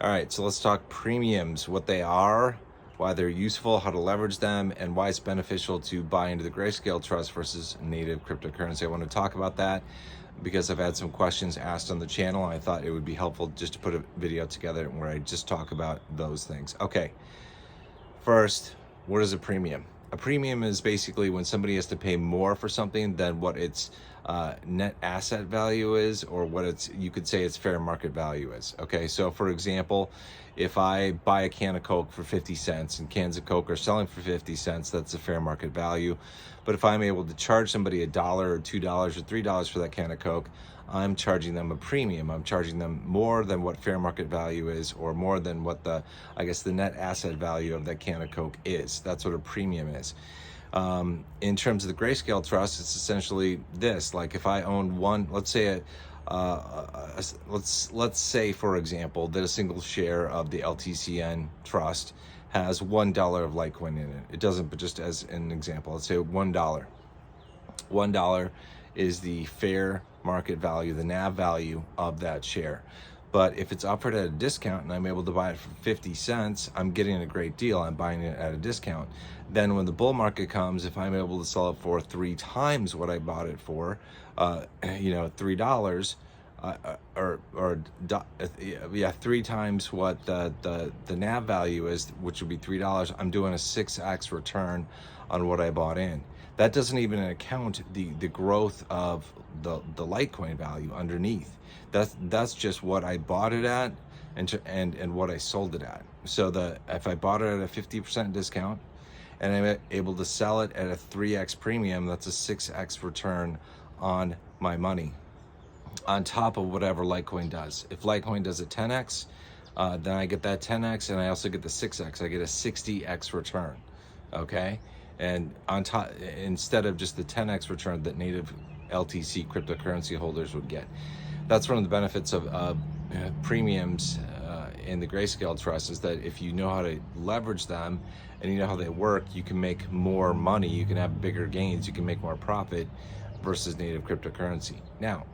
All right, so let's talk premiums, what they are, why they're useful, how to leverage them, and why it's beneficial to buy into the Grayscale Trust versus native cryptocurrency. I want to talk about that because I've had some questions asked on the channel. And I thought it would be helpful just to put a video together where I just talk about those things. Okay, first, what is a premium? A premium is basically when somebody has to pay more for something than what its net asset value is, or what its, you could say its fair market value is. Okay, so for example, if I buy a can of Coke for 50 cents and cans of Coke are selling for 50 cents, that's the fair market value. But if I'm able to charge somebody $1 or $2 or $3 for that can of Coke, I'm charging them a premium. I'm charging them more than what fair market value is, or more than what the, I guess, the net asset value of that can of Coke is. That's what a premium is. In terms of the Grayscale Trust, it's essentially this. Like if I own one, let's say let's say for example that a single share of the LTCN Trust has $1 of Litecoin in it. It doesn't, but just as an example, let's say $1. $1 is the fair market value, the NAV value of that share. But if it's offered at a discount and I'm able to buy it for 50 cents, I'm getting a great deal. I'm buying it at a discount. Then when the bull market comes, if I'm able to sell it for 3 times what I bought it for, $3, yeah, 3 times what the NAV value is, which would be $3, I'm doing a 6x return on what I bought in. That doesn't even account the growth of the Litecoin value underneath. That's just what I bought it at and what I sold it at. So if I bought it at a 50% discount and I'm able to sell it at a 3x premium, that's a 6x return on my money, on top of whatever Litecoin does. If Litecoin does a 10x, then I get that 10x, and I also get the 6x. I get a 60x return. Okay, and on top, instead of just the 10x return that native LTC cryptocurrency holders would get. That's one of the benefits of premiums in the Grayscale Trust, is that if you know how to leverage them and you know how they work, you can make more money, you can have bigger gains, you can make more profit versus native cryptocurrency. Now,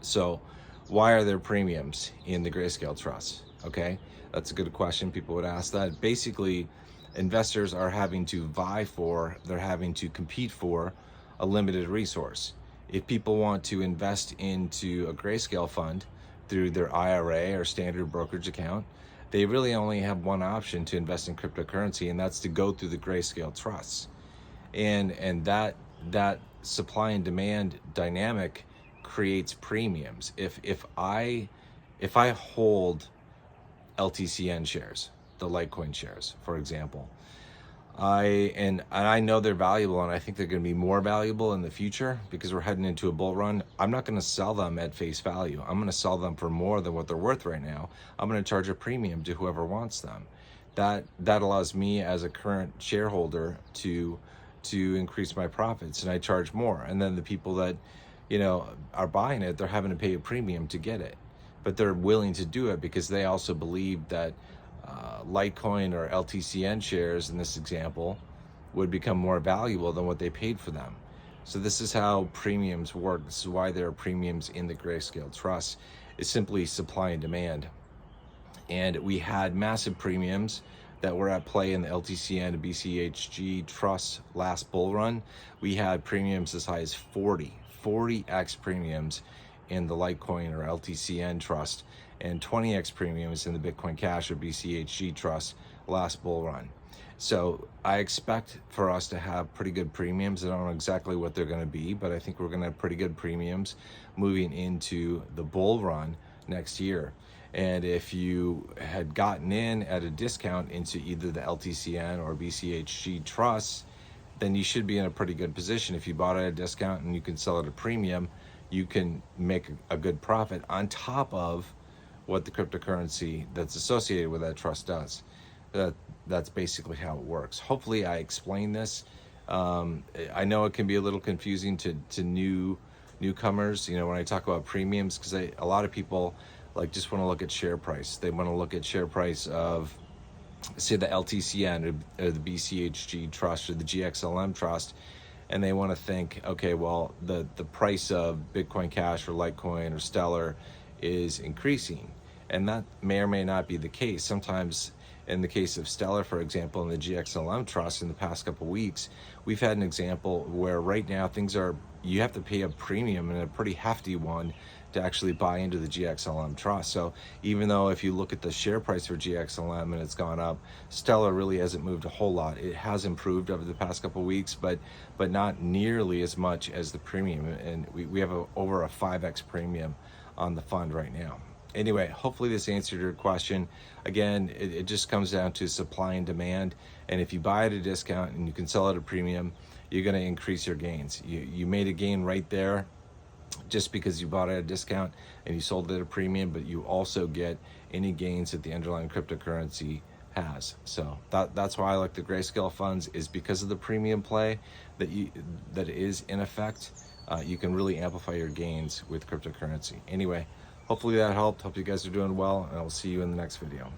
so why are there premiums in the Grayscale Trust? Okay, that's a good question. People would ask that. Basically, investors are having to vie for, they're having to compete for a limited resource. If people want to invest into a Grayscale fund through their IRA or standard brokerage account, they really only have one option to invest in cryptocurrency, and that's to go through the Grayscale Trusts. And that supply and demand dynamic creates premiums. If I hold LTCN shares, the Litecoin shares, for example, I know they're valuable, and I think they're going to be more valuable in the future because we're heading into a bull run. I'm not going to sell them at face value. I'm going to sell them for more than what they're worth right now. I'm going to charge a premium to whoever wants them. That allows me as a current shareholder to increase my profits, and I charge more. And then the people that are buying it, they're having to pay a premium to get it, but they're willing to do it because they also believe that Litecoin or LTCN shares in this example would become more valuable than what they paid for them. So this is how premiums work. This is why there are premiums in the Grayscale Trust. It's simply supply and demand. And we had massive premiums that were at play in the LTCN and BCHG Trust last bull run. We had premiums as high as 40x premiums in the Litecoin or LTCN Trust, and 20x premiums in the Bitcoin Cash or BCHG Trust last bull run. So I expect for us to have pretty good premiums. I don't know exactly what they're going to be, but I think we're going to have pretty good premiums moving into the bull run next year. And if you had gotten in at a discount into either the LTCN or BCHG Trusts, then you should be in a pretty good position. If you bought at a discount and you can sell at a premium, you can make a good profit on top of what the cryptocurrency that's associated with that trust does. That's basically how it works. Hopefully I explained this. I know it can be a little confusing to newcomers, when I talk about premiums, because a lot of people just want to look at share price. They want to look at share price of, say, the LTCN or the BCHG Trust or the GXLM Trust, and they want to think, okay, well, the price of Bitcoin Cash or Litecoin or Stellar is increasing. And that may or may not be the case. Sometimes in the case of Stellar, for example, in the GXLM trust in the past couple of weeks, we've had an example where right now you have to pay a premium, and a pretty hefty one, to actually buy into the GXLM trust. So even though if you look at the share price for GXLM and it's gone up, Stellar really hasn't moved a whole lot. It has improved over the past couple of weeks, but not nearly as much as the premium. And we have over a 5x premium on the fund right now. Anyway, hopefully this answered your question. Again, it just comes down to supply and demand. And if you buy at a discount and you can sell at a premium, you're going to increase your gains. You made a gain right there just because you bought at a discount and you sold at a premium, but you also get any gains that the underlying cryptocurrency has. So that's why I like the Grayscale funds, is because of the premium play that is in effect. You can really amplify your gains with cryptocurrency. Anyway, hopefully that helped. Hope you guys are doing well, and I'll see you in the next video.